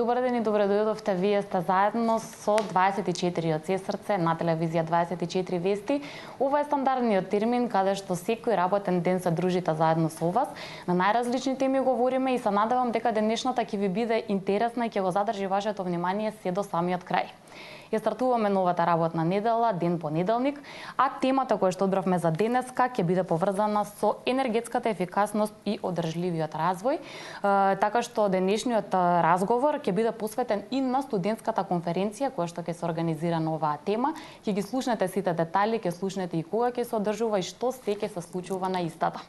Добар ден и добре дојдовте. Вие сте заедно со 24 од срце на телевизија 24 вести. Ова е стандардниот термин каде што секој работен ден се дружите заедно со вас. На најразлични теми говориме и се надевам дека денешната ќе ви биде интересна и ќе го задржи вашето внимание се до самиот крај. Ја стартуваме новата работна недела, ден понеделник, а темата која што одбравме за денеска ќе биде поврзана со енергетската ефикасност и одржливиот развој. Така што денешниот разговор ќе биде посветен и на студентската конференција која што ќе се организира на оваа тема. Ќе ги слушнете сите детали, ќе слушнете и кога ќе се одржува и што се ќе се случува на истата.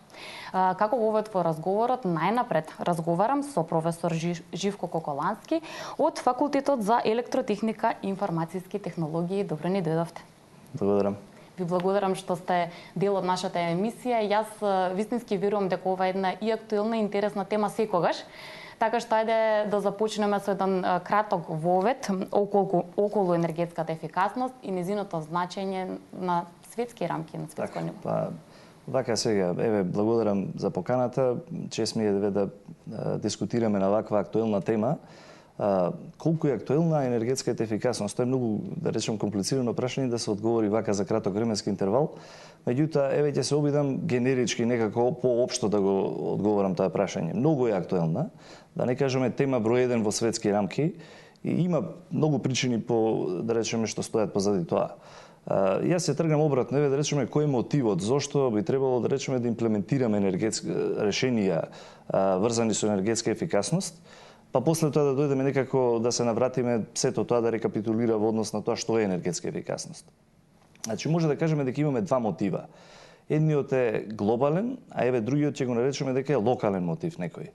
Како вовед во разговорот, најнапред разговарам со професор Живко Коколански од Факултетот за електротехника и информацијски технологии. Добро ни дојдовте. Благодарам. Ви благодарам што сте дел од нашата емисија. Јас вистински верувам дека ова е една и актуелна и интересна тема секогаш. Така што ајде да започнеме со еден краток вовед околу енергетската ефикасност и незиното значење на светски рамки, на светско ниво. Вака сега, благодарам за поканата. Чест ми е да дискутираме на ваква актуелна тема. Колку е актуелна енергетската ефикасност? Тоа е многу, да речем, комплицирано прашање да се одговори вака за краток временски интервал. Меѓутоа, ќе се обидам генерички некако поопшто да го одговорам тоа прашање. Многу е актуелна, да не кажеме тема број 1 во светски рамки и има многу причини да речеме што стојат позади тоа. Јас се тргнам обратно, да речеме кој е мотивот, зошто би требало да речеме да имплементираме енергетски решенија врзани со енергетска ефикасност. Па после тоа да дојдеме некако да се навратиме сето тоа да рекапитулира во однос на тоа што е енергетска ефикасност. Значи може да кажеме дека имаме два мотива. Едниот е глобален, а другиот ќе го наречеме дека е локален мотив некој.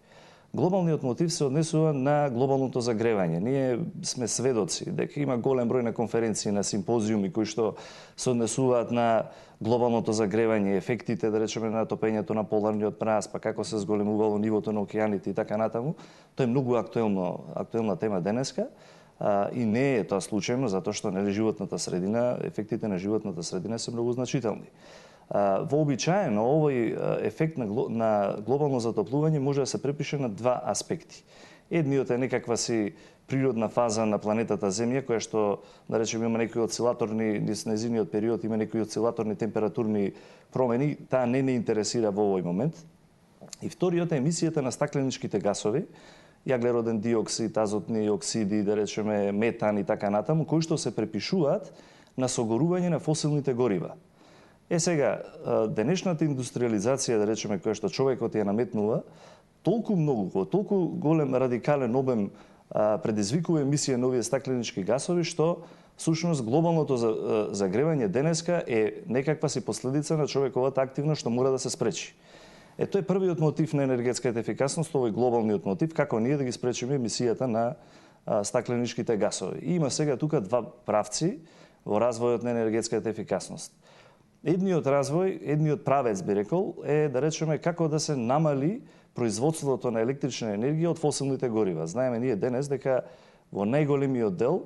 Глобалниот мотив се однесува на глобалното загревање. Ние сме сведоци дека има голем број на конференции, на симпозиуми кои што се однесуваат на глобалното загревање, ефектите, да речеме, на топењето на поларниот мраз, па како се зголемувало нивото на океаните и така натаму. Тоа е многу актуелна тема денеска. И не е тоа случајно, затоа што животната средина, ефектите на животната средина се многу значителни. Вообичаено овој ефект на глобално затоплување може да се препише на два аспекти. Едниот е некаква си природна фаза на планетата Земја, која што, да речеме, има некои осцилаторни, низ незиниот период има некои осцилаторни температурни промени, таа не интересира во овој момент. И вториот е емисијата на стакленичките гасови, јаглероден диоксид, азотни оксиди, да речеме метан и така натаму, кои што се препишуваат на согорување на фосилните горива. Сега, денешната индустриализација, да речеме, која што човекот ја наметнува, толку многу, толку голем радикален обем предизвикува емисија на овие стакленички гасови, што всушност глобалното загревање денеска е некаква си последица на човековата активност што мора да се спречи. Тоа е првиот мотив на енергетската ефикасност, овој глобалниот мотив, како ние да ги спречиме емисијата на стакленичките гасови. И има сега тука два правци во развојот на енергетската ефикасност. Едниот развој, едниот правец би рекол, е да речеме како да се намали производството на електрична енергија од фосилните горива. Знаеме ние денес дека во најголемиот дел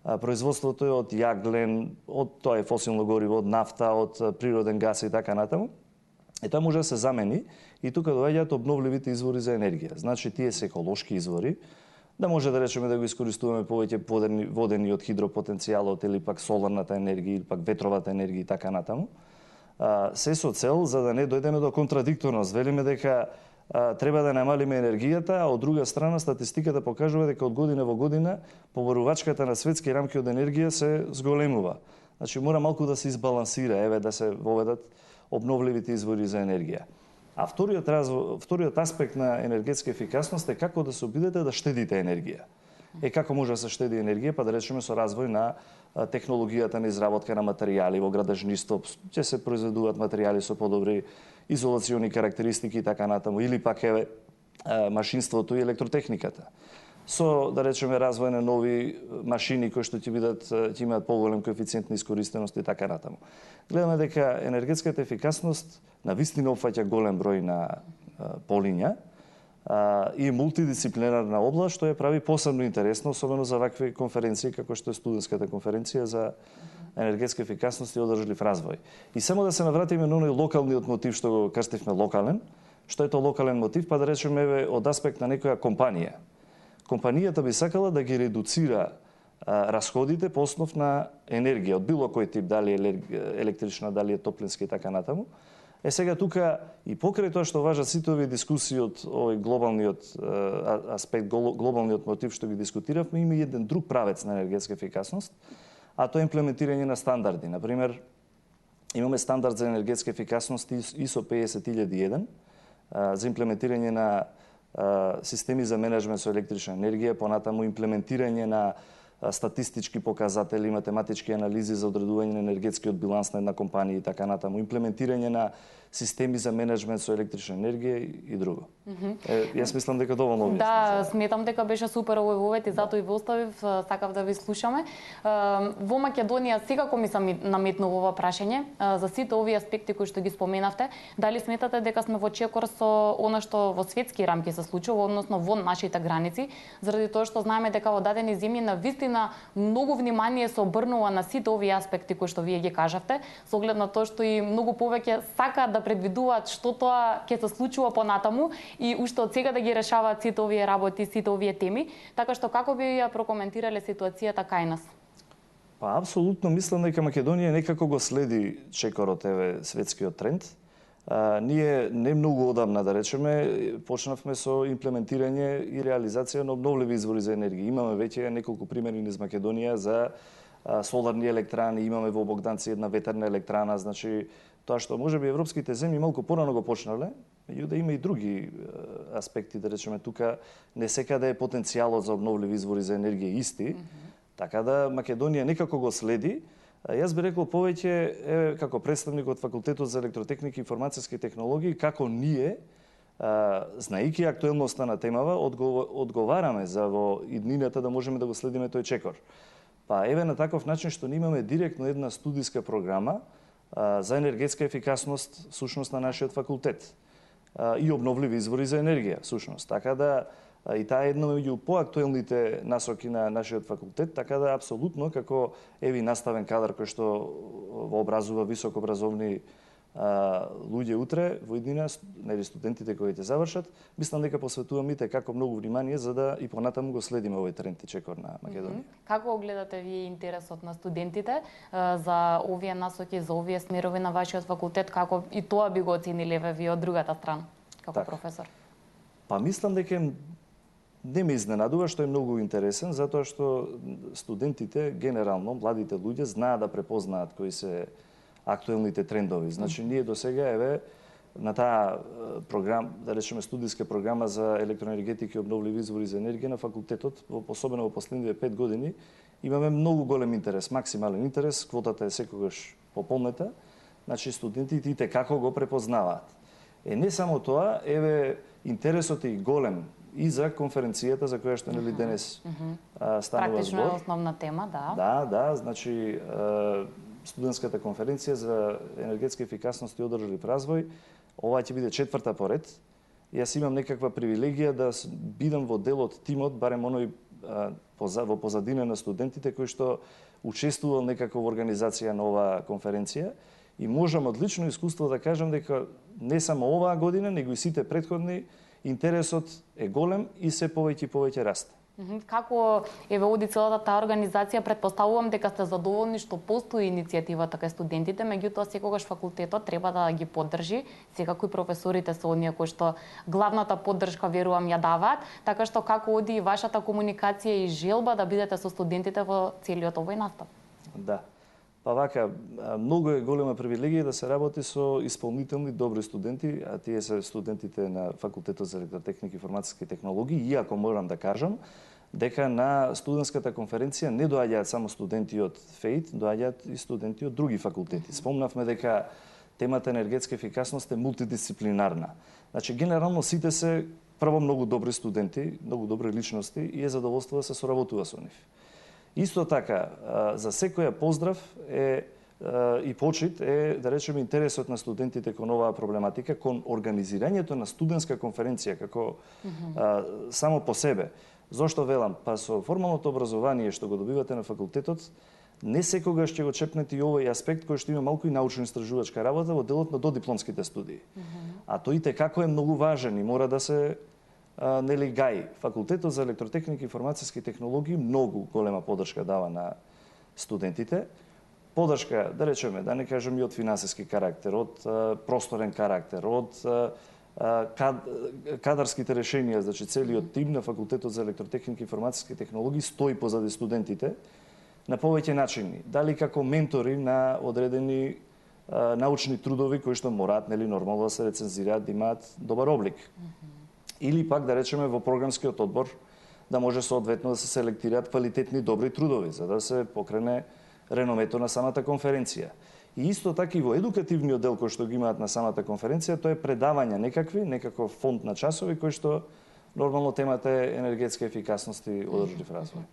производството е од јаглен, од тоа е фосилно гориво, од нафта, од природен газ и така натаму. Тоа може да се замени и тука доаѓаат обновливите извори за енергија. Значи тие се еколошки извори, да може да речеме да го искористуваме повеќе водени од хидропотенцијалот или пак соларната енергија или пак ветровата енергија и така натаму. Се со цел за да не дојдеме до контрадикторност. Велиме дека треба да намалиме енергијата, а од друга страна статистиката покажува дека од година во година поборувачката на светски рамки од енергија се зголемува. Значи мора малку да се избалансира, да се воведат обновливите извори за енергија. А вториот аспект на енергетска ефикасност е како да се обидете да штедите енергија. Како може да се штеди енергија, па да речеме со развој на технологијата на изработка на материјали во градежништво, ќе се произведуваат материјали со подобри изолациони карактеристики и така натаму, или пак машинството и електротехниката. Со, да речеме, развој на нови машини кои што ќе имаат поголем коефициент на искористеност и така натаму. Гледаме дека енергетската ефикасност навистина опфаќа голем број на полиња и е мултидисциплинарна област, што ја прави посебно интересно, особено за вакви конференции како што е студентската конференција за енергетска ефикасност и одржлив развој. И само да се навратиме на оној локалниот мотив што го крстивме локален, што е тоа локален мотив, па да речеме од аспект на некоја компанија. компанијата би сакала да ги редуцира расходите по основ на енергија од било кој тип, дали електрична, дали е топлинска и така натаму. Сега тука и покрај тоа што важат сите овие дискусии од овој глобалниот аспект, глобалниот мотив што ги дискутиравме, има и еден друг правец на енергетска ефикасност, а тоа е имплементирање на стандарди. Например, имаме стандард за енергетска ефикасност ISO 50001 за имплементирање на системи за менеджмент со електрична енергија, понатаму имплементирање на статистички показатели, математички анализи за одредување на енергетскиот биланс на една компанија и така натаму, имплементирање на системи за менеджмент со електрична енергија и друго. Јас мислам дека доволно објаснив. Да, сметам дека беше супер овој вовет и затоа и ве оставив, сакав да ви слушаме. Во Македонија секако ми се наметнува ова прашање за сите овие аспекти кои што ги споменавте. Дали сметате дека сме во чекор со она што во светски рамки се случува, односно во нашите граници, заради тоа што знаеме дека во дадени земји на вистина многу внимание се обрнува на сите овие аспекти кои што вие ги кажавте, со оглед на тоа што и многу повеќе сакаат да предвидуваат што тоа ќе се случува понатаму и уште од сега да ги решаваат сите овие работи, сите овие теми, така што како би ја прокоментирале ситуацијата кај нас? Па апсолутно мислам дека Македонија некако го следи чекорот светскиот тренд. Ние не многу одамна, да речеме, почнавме со имплементирање и реализација на обновливи извори за енергија. Имаме веќе неколку примери низ Македонија за соларни електрани, имаме во Богданци една ветерна електрана, значи тоа што можеби европските земји малку порано го почнале, меѓутоа има и други аспекти, да речеме тука не секаде е потенцијалот за обновливи извори за енергија исти, така да Македонија некако го следи. Јас би рекол повеќе како представник од Факултетот за електротехника и информацијски технологии, како ние, знаејќи актуелноста на темава, одговараме за во иднината да можеме да го следиме тој чекор. Па еве на таков начин што ние имаме директно една студиска програма за енергетска ефикасност сушност на нашиот факултет и обновливи извори за енергија сушност. Така да и таа е една меѓу поактуелните насоки на нашиот факултет, така да апсолутно како еви наставен кадар кој што во образува високообразовни луѓе утре во иднина, нели студентите кои ќе завршат, мислам дека посветуваме како многу внимание за да и понатаму го следиме овој тренд и чекор на Македонија. Како гледате вие интересот на студентите за овие насоки, за овие смерови на вашиот факултет, како и тоа би го оцениле вие од другата страна како професор? Па мислам дека не ме изненадува што е многу интересен, затоа што студентите, генерално, младите луѓе, знаат да препознаат кои се актуелните трендови. Значи, ние до сега, еве, на таа програма, да речеме студиска програма за електроенергетика и обновливи извори за енергија на факултетот, особено во последниве 5 години, имаме многу голем интерес, максимален интерес, квотата е секогаш пополнета, значи студентите и како го препознаваат. Не само тоа, еве, интересот е и голем и за конференцијата за која што нели денес станува збор. Практично е основна тема, да. Да, значи студентската конференција за енергетска ефикасност и одржлив развој, ова ќе биде 4-та поред. Јас имам некаква привилегија да бидам во дел од тимот, барем оној во позадина на студентите кои што учествувал некако во организација на оваа конференција и можам од лично искуство да кажам дека не само оваа година, него и сите претходни, интересот е голем и се повеќе и повеќе расте. Како еве оди целата таа организација, претпоставувам дека сте задоволни што постои иницијативата кај студентите, меѓутоа секогаш факултетот треба да ги поддржи, секако и професорите се оние кои што главната поддршка верувам ја даваат, така што како оди вашата комуникација и желба да бидете со студентите во целиот овој настап? Да. Па вака, многу е голема привилегија да се работи со исполнителни добри студенти, а тие се студентите на Факултетот за електротехника и информацијски технологии, иако морам да кажам дека на студентската конференција не доаѓаат само студенти од ФЕИТ, доаѓаат и студенти од други факултети. Спомнавме дека темата енергетска ефикасност е мултидисциплинарна. Значи, генерално сите се прво многу добри студенти, многу добри личности и е задоволство да се соработува со нив. Исто така, за секоја поздрав и почит е, да речеме, интересот на студентите кон оваа проблематика, кон организирањето на студентска конференција како само по себе. Зошто велам? Па со формалното образование што го добивате на факултетот, не секогаш ќе го чепнете и овој аспект кој што има малку и научно-истражувачка работа во делот на додипломските студии. А тој како е многу важен и мора да се нели ГАИ, Факултетот за електротехника и информацијски технологии, многу голема поддршка дава на студентите. Поддршка, да речеме, да не кажем и од финансиски карактер, од просторен карактер, од кадарските решенија, значи целиот тим на Факултетот за електротехника и информацијски технологии стои позади студентите на повеќе начини. Дали како ментори на одредени научни трудови кои што мораат, нели, нормално да се рецензираат, да имаат добар облик. Или пак, да речеме, во програмскиот одбор да може соодветно да се селектираат квалитетни добри трудови, за да се покрене реномето на самата конференција. И исто така и во едукативниот дел кој што ги имаат на самата конференција, тоа е предавања некаков фонд на часови кој што нормално темата е енергетска ефикасност и одржлив развој.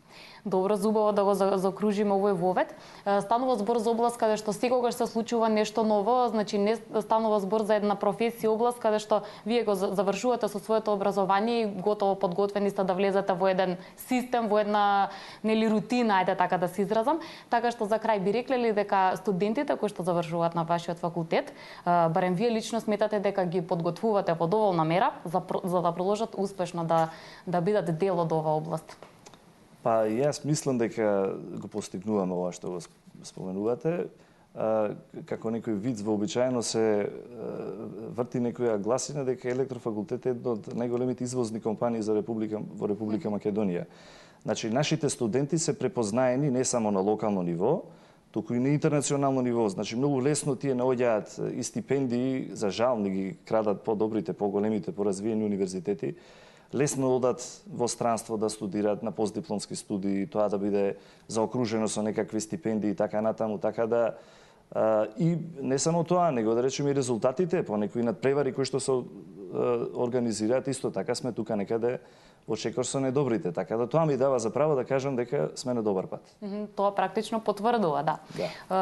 Добро, зубаво да го закружиме овој вовед. Станува збор за област каде што секогаш се случува нешто ново, значи не станува збор за една професија, област каде што вие го завршувате со своето образование и готово подготвени сте да влезете во еден систем, во една нели рутина, ајде така да се изразам. Така што за крај би рекле дека студентите кои што завршуваат на вашиот факултет, барем вие лично сметате дека ги подготвувате во доволна мера за да продолжат успешно да бидат дел од оваа област? Па јас мислам дека го постигнуваме ова што го споменувате. Како некој виц вообичаено се врти некоја гласина дека електрофакултет е една од најголемите извозни компании за во Република Македонија. Значи, нашите студенти се препознаени не само на локално ниво, туку и на интернационално ниво. Значи, многу лесно тие наоѓаат и стипендии, за жал не ги крадат по-добрите, по-големите, поразвиени универзитети, лесно одат во странство да студираат на постдипломски студии, тоа да биде заокружено со некакви стипендии и така натаму, така да и не само тоа, него да речеме и резултатите по некои надпревари кои што се организираат, исто така сме тука некаде во чекор со недобрите, така да тоа ми дава за право да кажам дека сме на добар пат. Тоа практично потврдува, да.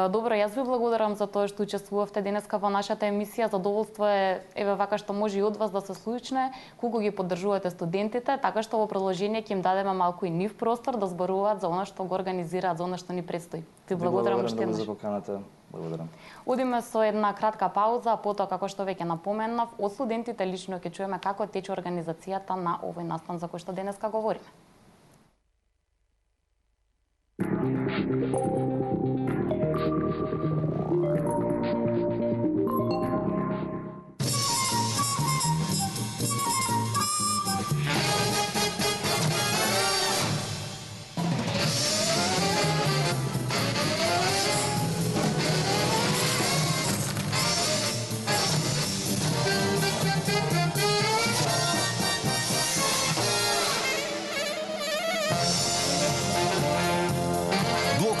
Добро, јас ви благодарам за тоа што учествувавте денеска во нашата емисија. Задоволство е еве вака што може и од вас да се случне, колку ги поддржувате студентите, така што во продолжение ќе им дадеме малку и нив простор да зборуваат за она што го организираат, за она што ни предстои. Ви благодарам уште еднаш. За поканата. Благодарам. Одиме со една кратка пауза, а потоа, како што веќе напоменав, од студентите лично ќе чуеме како тече организацијата на овој настан за кој што денеска говориме.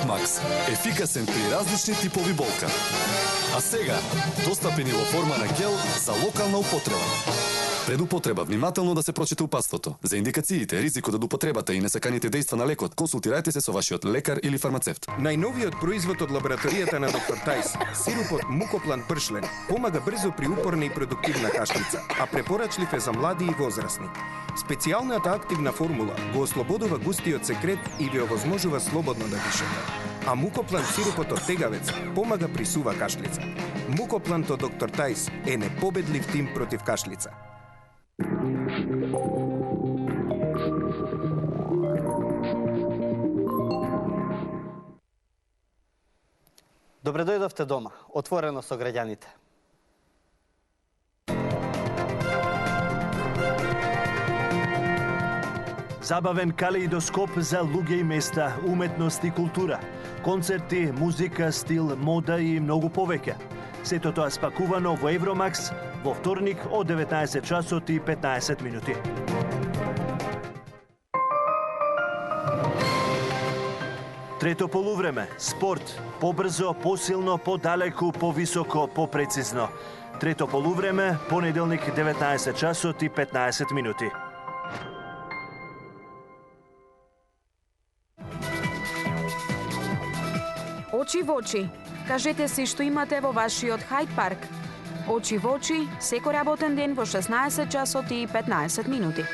Макс, ефикасен при различни типови болка. А сега, достапен во форма на гел за локална употреба. Пред употреба внимателно да се прочита упатството. За индикациите, ризикот од употребата и несаканите дејства на лекот, консултирајте се со вашиот лекар или фармацевт. Најновиот производ од лабораторијата на доктор Тајс, сиропот Мукоплан пршлен, помага брзо при упорна и продуктивна кашлица, а препорачлив е за млади и возрастни. Специјалната активна формула го ослободува густиот секрет и ви овозможува слободно да дишете. А Мукоплан сиропот од тегавец помага при сува кашлица. Мукоплан од доктор Тајс е непобедлив тим против кашлица. Добре дојдовте дома, отворено со граѓаните. Забавен калеидоскоп за луѓе и места, уметност и култура, концерти, музика, стил, мода и многу повеќе. Сето тоа спакувано во Евромакс во вторник од 19 часот и 15 минути. Трето полувреме, спорт, побрзо, посилно, подалеку, повисоко, попрецизно. Трето полувреме, понеделник 19 часот и 15 минути. Очи во очи. Кажете си што имате во вашиот Хајд парк. Очи во очи, секој работен ден во 16 часот и 15 минути.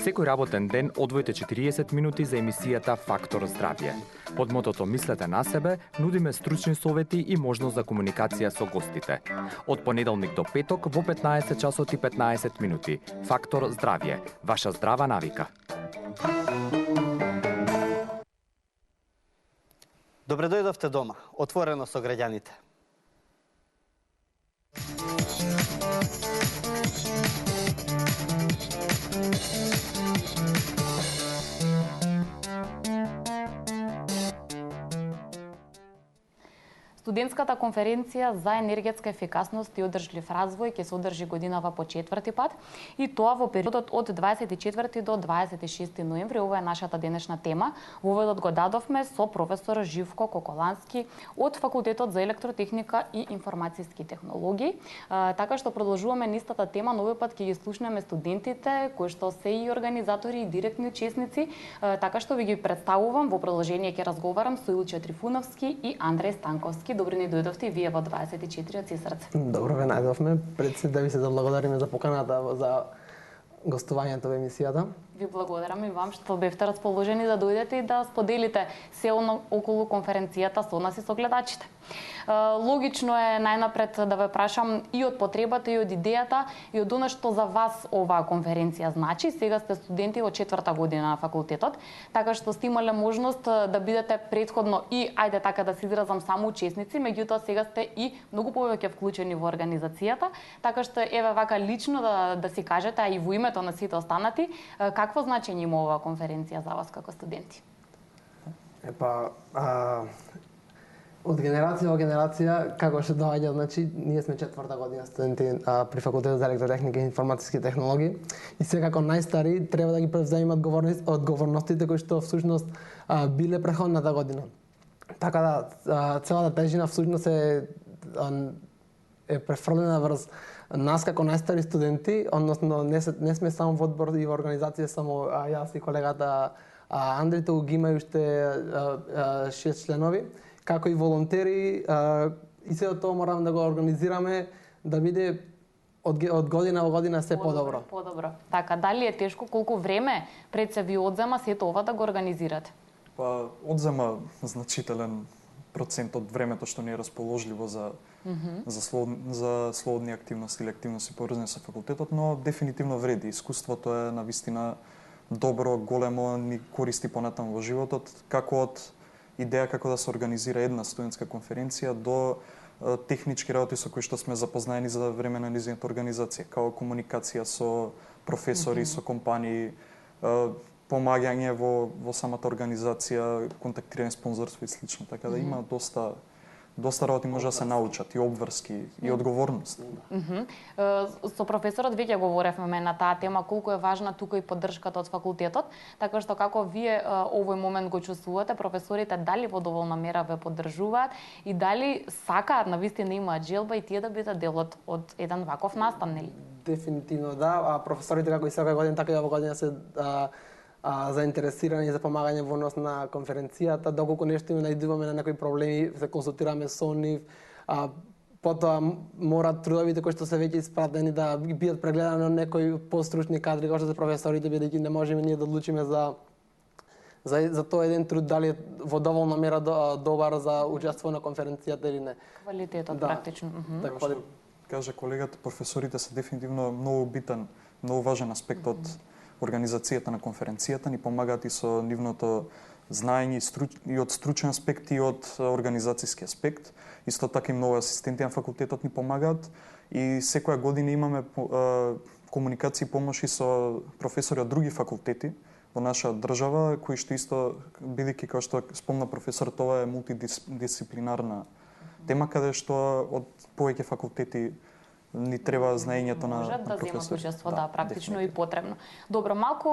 Секој работен ден одвојте 40 минути за емисијата Фактор здравје. Под мотото Мислете на себе, нудиме стручни совети и можност за комуникација со гостите. Од понеделник до петок во 15 часот и 15 минути. Фактор здравје, ваша здрава навика. Добре дојдовте дома, отворено со граѓаните. Студентската конференција за енергетска ефикасност и одржлив развој ќе се одржи годинава по 4-ти пат и тоа во периодот од 24 до 26 ноември. Ова е нашата денешна тема. Воведот го дадовме со професор Живко Коколански од Факултетот за електротехника и информацијски технологии. Така што продолжуваме нистата тема, но овој пат ќе ги слушнеме студентите кои што се и организатори и директни учесници, така што ви ги представувам. Во продолжение ќе разговарам со Илче Трифуновски и Андреј Станковски. Добро ни дојдовте и вие во 24 од срце. Добро ве најдовме. Пред се да ви се заблагодариме за поканата за гостувањето во емисијата. Ви благодарам и вам што бевте расположени да дојдете и да споделите се околу конференцијата со нас и со гледачите. Логично е најнапред да ве прашам и од потребата и од идејата и од она што за вас оваа конференција значи. Сега сте студенти во 4-та година на факултетот, така што сте имале можност да бидете претходно и ајде така да се изразам само учесници, меѓутоа сега сте и многу повеќе вклучени во организацијата, така што еве вака лично да си кажете, а и во името на сите останати, какво значење има оваа конференција за вас како студенти? Од генерација во генерација, како што доаѓа, значи, ние сме 4-та година студенти при Факултетот за електротехника и информацијски технологии и секако најстари треба да ги превземеме одговорностите кои што всушност биле претходната година. Така да целата тежина всушност е префрлена врз нас како најстари студенти, односно не сме само во одбор и во организација само јас и колегата Андри, туку ги има уште 6 членови, како и волонтери, и се тоа мораме да го организираме да биде од година во година се подобро. Подобро. Така, дали е тешко, колку време пред се ви одзема сето ова да го организирате? Одзема значителен процент од времето што не е расположливо за слободни активности или активности поврзани со факултетот, но дефинитивно вреди. Искуството е навистина добро, големо, ни користи понатаму во животот, како од идеја како да се организира една студентска конференција до технички работи со кои што сме запознаени за време на низината организација, како комуникација со професори, со компании, помагање во самата организација, контактирање спонзорство и слично, така да има доста работи може да се научат и обврски и одговорност. Со професорот веќе говоревме на таа тема колку е важна тука и поддршката од факултетот, така што како вие овој момент го чувствувате, професорите дали во доволна мера ве поддржуваат и дали сакаат навистина имаат желба и тие да бидат дел од еден ваков настан, нели? Дефинитивно да, професорите како и секоја година така и оваа година се заинтересирани за помагање во однос на конференцијата, доколку нешто им најдуваме на некои проблеми, се консултираме со нив, потоа морат трудовите кои што се веќе испратени да бидат прегледани од некои постручни кадри, кои што се професорите, бидејќи не можеме ние да одлучиме за тој еден труд дали е во доволна мера добар за учество на конференцијата или не. Квалитетот практично. Така што каже колегата, професорите се дефинитивно многу битен, многу важен аспект од организацијата на конференцијата, ни помагаат и со нивното знаење и од стручен аспект и од организацијски аспект. Исто така и многу асистенти на факултетот ни помагаат и секоја година имаме комуникации и помоши со професори од други факултети во наша држава, кои што исто, бидејќи како што спомна професор, тоа е мултидисциплинарна тема каде што од повеќе факултети ни треба знаењето на професори. Можат да земат учество, да, практично и потребно. Добро, малку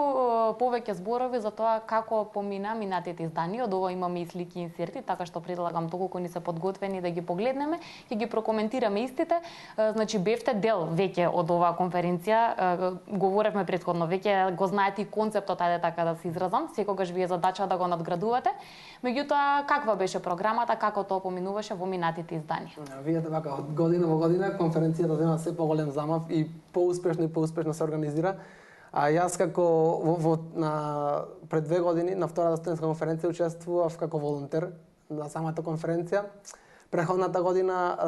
повеќе зборови за тоа како помина минатите изданија. Од ова имаме и слики и инсерти, така што предлагам доколку ни се подготвени да ги погледнеме, ќе ги прокоментираме истите. Значи бевте дел веќе од оваа конференција, говоревме претходно, веќе го знаете и концептот, ајде така да се изразам, секогаш ви е задача да го надградувате. Меѓутоа, каква беше програмата, како тоа поминуваше во минатите изданија? Видете вака, од година во година конференцијата зема се поголем замав и поуспешно се организира. А јас пред 2 години на втората студентска конференција учествував како волонтер на самата конференција. Преходната година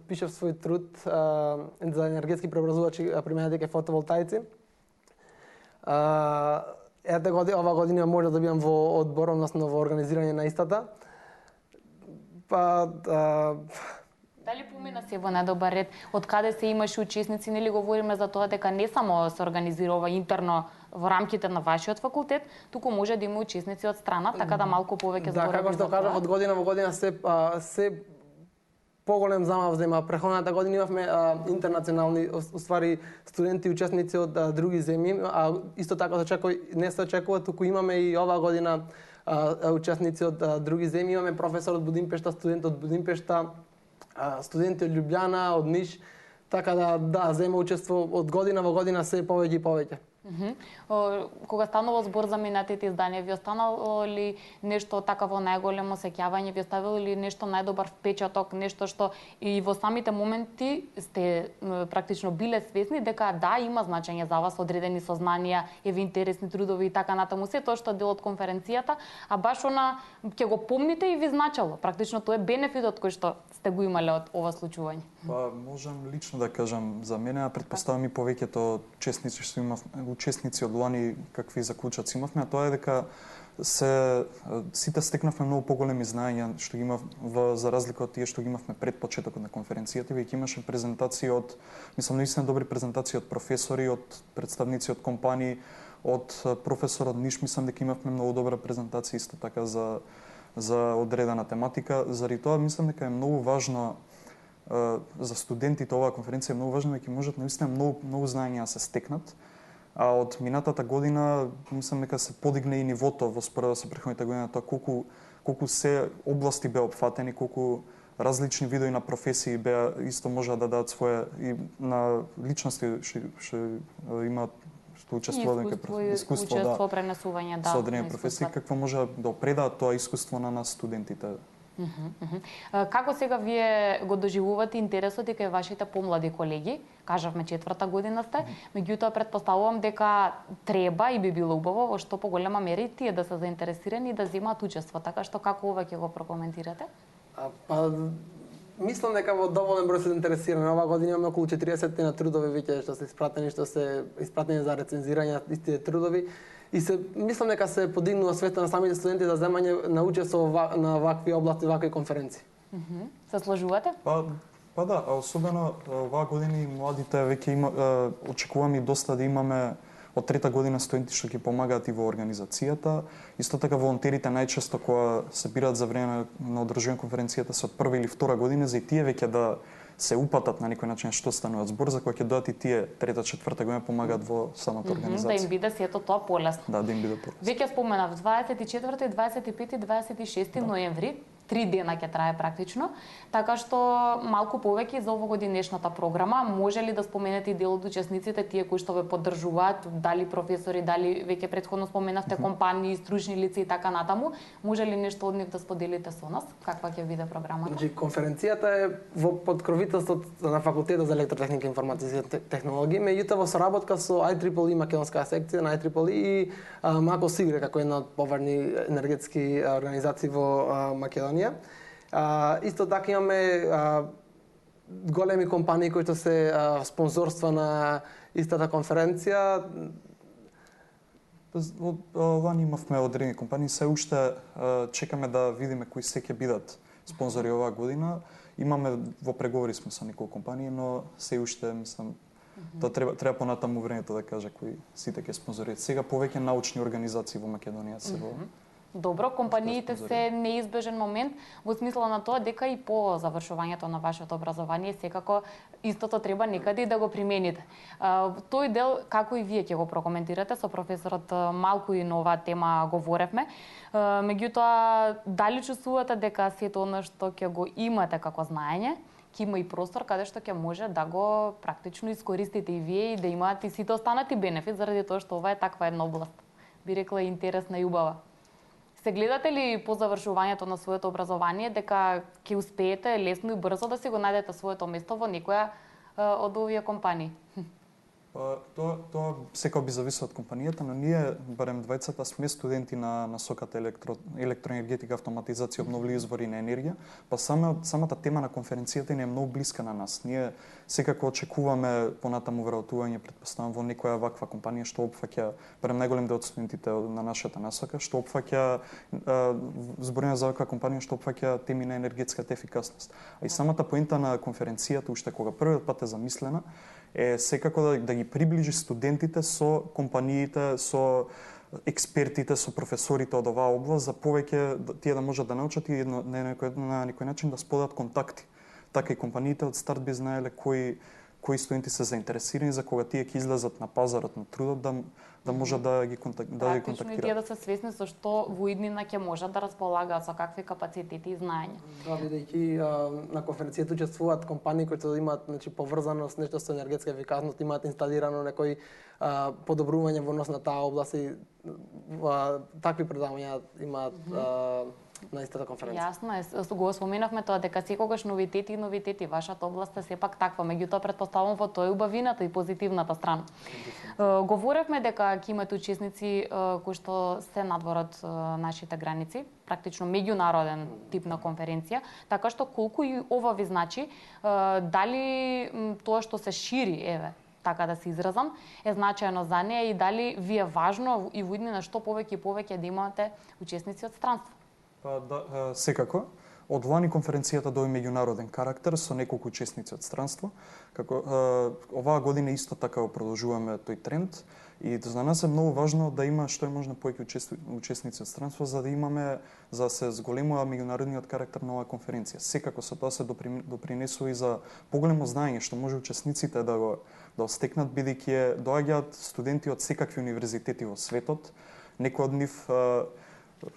пишав свој труд за енергетски преобразувачи применети кај фотоволтаици. Ова година може да бидам во одбор, односно во организирање на истата. Дали помина се во недобар ред? Од каде се имаше учесници? Нели говориме за тоа дека не само се организирува интерно во рамките на вашиот факултет, туку може да има учесници од страна, така да малку повеќе зборуваме. Да, како што кажав, од година во година се поголем замав зема. Преходната година имавме интернационални, уствари, студенти и учесници од други земји, а исто така не се очекува, туку имаме и оваа година учесници од други земји. Имаме професор од Будимпешта, студент од Будимпешта, студенти од Љубљана, од Ниш, така да, зема учество од година во година се повеќе и повеќе. Кога станува збор за минатите изданија, ви останало ли нешто такаво најголемо сеќавање, ви оставило ли нешто најдобар впечаток, нешто што и во самите моменти сте практично биле свесни дека да, има значење за вас одредени сознанија, еве интересни трудови и така натаму, се тоа што е дел од конференцијата, а баш она ќе го помните и ви значало. Практично тоа е бенефитот кој што сте го имале од ова случување. Можам лично да кажам за мене, а претпоставам и повеќето учесници од лани какви заклучоци имавме, а тоа е дека сите стекнавме многу поголеми знаења што ги имав за разлика од тие што ги имавме пред почетокот на конференцијата, веќе имаше презентации наистина добри презентации од професори, од представници од компании, од професор од Ниш, мислам дека имавме многу добра презентација исто така за одредена тематика. Заради тоа мислам дека е многу важно за студентите оваа конференција е многу важно дека можат наистина многу знаења да се стекнат. А од минатата година мислам дека се подигне и нивото во споредба со претходните години, тоа колку се области беа опфатени, колку различни видови на професии беа исто можат да дадат своја и на личности што имаат што учествуваат искуство пренесување со одредени професии, какво може да опредаат тоа искуство на нас студентите. Како сега вие го доживувате интересот и кај вашите помлади колеги? Кажавме 4-та година сте, меѓутоа претпоставувам дека треба и би било убаво во што поголема мера и тие да се заинтересирани и да земаат учество, така што како ова ќе го прокоментирате? Мислам дека во доволен број се заинтересирани. Оваа година имаме околу 40 на трудови веќе што се испратени за рецензирање истите трудови. И мислам дека се подигнува свеста на самите студенти за земање на учество на вакви области, вакви конференции. Се сложувате? Па да, а особено оваа година и младите веќе очекуваме и доста да имаме од 3-та година студенти што ќе помагаат и во организацијата. Исто така волонтерите најчесто кога се бираат за време на одржување конференцијата се од 1-та или 2-та година, за и тие веќе да се упатат на некој начин што станува збор, за кога ќе дојдат и тие 3-та, 4-та година помагаат во самата организација. Да им биде сето тоа полесно. Да им биде полесно. Веќе споменав 24, 25 и 26 ноември, 3 дена ќе трае практично, така што малку повеќе за овогодинешната програма. Може ли да споменете и дел од учесниците, тие кои што ве поддржуваат, дали професори, дали веќе претходно споменавте компании, стручни лица и така натаму, може ли нешто од нив да споделите со нас? Каква ќе биде програмата? Значи, конференцијата е во подкровителството на Факултетот за електротехника и информатизни технологии, меѓутоа во соработка со IEEE македонска секција на IEEE и Мако Сигре како една од поврни енергетски организации во Македонија. Исто така имаме големи компании кои што се спонзорства на истата конференција. Лани имавме одредени компании, се уште чекаме да видиме кои се ќе бидат спонзори оваа година. Имаме во преговори сме со неколку компании, но се уште мислам тоа треба понатаму времето да каже кои сите ќе спонзорираат. Сега повеќе научни организации во Македонија се во Добро, компаниите се неизбежен момент во смисла на тоа дека и по завршувањето на вашето образование секако истото треба некаде и да го примените. Тој дел како и вие ќе го прокоментирате со професорот малку и на оваа тема говоревме. Меѓутоа, дали чувствувате дека сето она што ќе го имате како знаење, ќе има и простор каде што ќе може да го практично искористите и вие и да имаат и сите останати бенефит заради тоа што ова е таква една област. Би рекла интересна и убава. Се гледате ли по завршувањето на своето образование дека ќе успеете лесно и брзо да си го најдете своето место во некоја од овие компании? Тоа секој би зависи од компанијата, но ние, барем двајцата, сме студенти на насоката електроенергетика, автоматизација, обновливи извори на енергија, па самата тема на конференцијата ни е многу блиска на нас. Ние секако очекуваме понатаму вработување, претпоставам, во некоја ваква компанија што опфаќа, барем најголем дел од студентите на нашата насока, што опфаќа збориме за ваква компанија што опфаќа теми на енергетската ефикасност. А и самата поента на конференцијата, уште кога првиот пат е замислена, е секако да ги приближи студентите со компаниите, со експертите, со професорите од оваа област, за повеќе тие да можат да научат и на некој начин да споделат контакти. Така и компаниите од старт би знаеле кои студенти се заинтересирани за кога тие ќе излезат на пазарот на трудот да можат да ги контактираат. Практично и тие да се свесни со што во иднина ќе можат да располагаат, со какви капацитети и знаења. Да, бидејќи на конференцијата учествуваат компании кои имаат поврзаност нешто со енергетска ефикасност, имаат инсталирано некои подобрување во однос на таа област и такви предавања имаат на истата конференција. Јасно е, го споменавме тоа дека секогаш новитети, вашата област е сепак таква, меѓутоа претпоставувам во тоа е убавината и позитивната страна. Говоревме дека ќе имате учесници кои што се надвор од нашите граници, практично меѓународен тип на конференција, така што колку и ова ви значи, дали тоа што се шири, така да се изразам, е значајно за неја и дали ви е важно и во иднина што повеќе и повеќе да имате учесници од странство? Па да, секако. Од лани конференцијата доби меѓународен карактер со неколку учесници од странство. Како оваа година исто така го продолжуваме тој тренд и за нас е многу важно да има што е можно повеќе учесници од странство за да се зголемува меѓународниот карактер на оваа конференција. Секако со тоа се допринесува и за поголемо знаење што може учесниците да стекнат, бидејќи доаѓаат студенти од секакви универзитети во светот. Некои од нив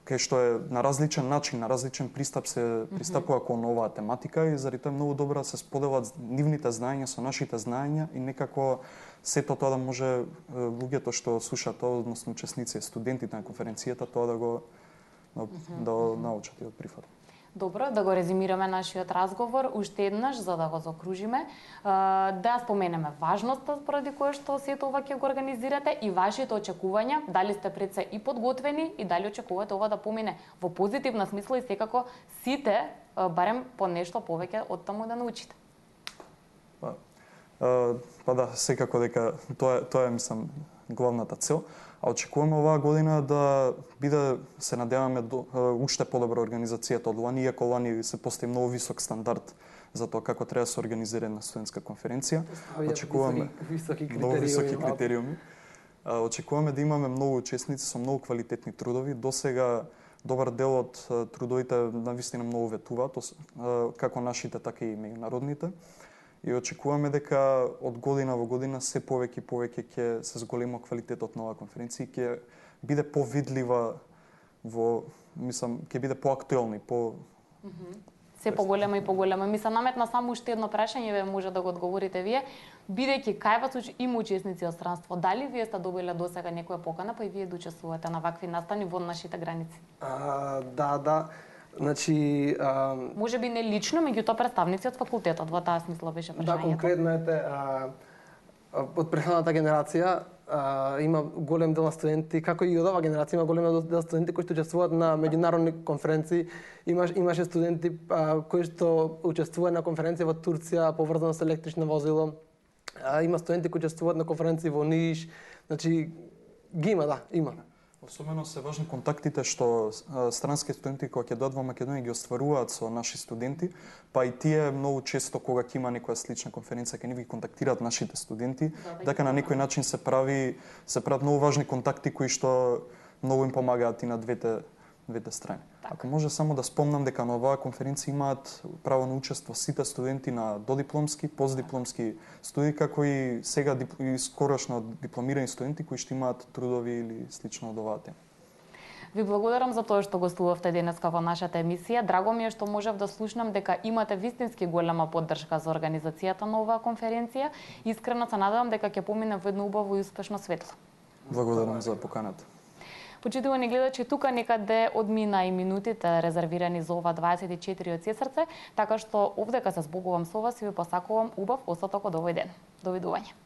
кај што е на различен начин, на различен пристап се пристапува кон оваа тематика и заради тоа е многу добро да се споделат нивните знаења со нашите знаења и некако сето тоа да може луѓето што слушаат тоа, односно учесници, студентите на конференцијата, тоа да научат и да прифатат. Добро, да го резимираме нашиот разговор уште еднаш за да го закружиме, да споменеме важноста поради која што сето ова ќе го организирате и вашите очекувања, дали сте пред се и подготвени и дали очекувате ова да помине во позитивна смисла и секако сите барем по нешто повеќе од таму да научите. Па да, секако дека тоа е мислам главната цел. А очекуваме оваа година да биде, се надеваме, уште подобра организацијата од лани, иако лани се постави многу висок стандард за тоа како треба да се организира една студентска конференција. Очекуваме многу високи критериуми. Очекуваме да имаме многу учесници со многу квалитетни трудови. Досега добар дел од трудовите навистина многу ветуваат, како нашите, така и меѓународните. И очекуваме дека од година во година се повеќе и повеќе ќе се зголема квалитетот на оваа конференција и ќе биде повидлива ќе биде поактуелна и се поголема и поголема. Ми се наметна само уште едно прашање, може да го одговорите вие, бидејќи кај вас има учесници од странство, дали вие сте добиле досега некоја покана па и вие да учествувате на вакви настани во нашите граници? Да. Значи, може би не лично, меѓутоа представници од факултетот, во таа смисла беше прашањето. Да, конкретно од претходната генерација има голем дел студенти, како и од оваа генерација има голем дел студенти кои што учествуваат на меѓународни конференции. Имаше студенти кои што учествуваат на конференција во Турција поврзано со електрично возило. Има студенти кои учествуваат на конференции во Ниш. Значи ги има. Особено се важни контактите што странски студенти кога ќе дојдат во Македонија ги остваруваат со наши студенти, па и тие многу често кога ќе има некоја слична конференција ќе ни ги контактираат нашите студенти, дека на некој начин се прават многу важни контакти кои што многу им помагаат и на двете страни. Ако може само да спомнам дека на оваа конференција имаат право на учество сите студенти на додипломски, постдипломски студии, како и сега и скорошно дипломирани студенти кои што имаат трудови или слично од оваа тема. Ви благодарам за тоа што гостувавте денеска во нашата емисија. Драго ми е што можев да слушнам дека имате вистински голема поддршка за организацијата на оваа конференција. Искрено се надевам дека ќе помине во едно убаво и успешно светло. Благодарам за поканата. Почитувани гледачи, тука некаде одмина и минутите резервирани за ова 24 од сесрце, така што овдека се збогувам со вас и ви посакувам убав остаток од овој ден. Довидување.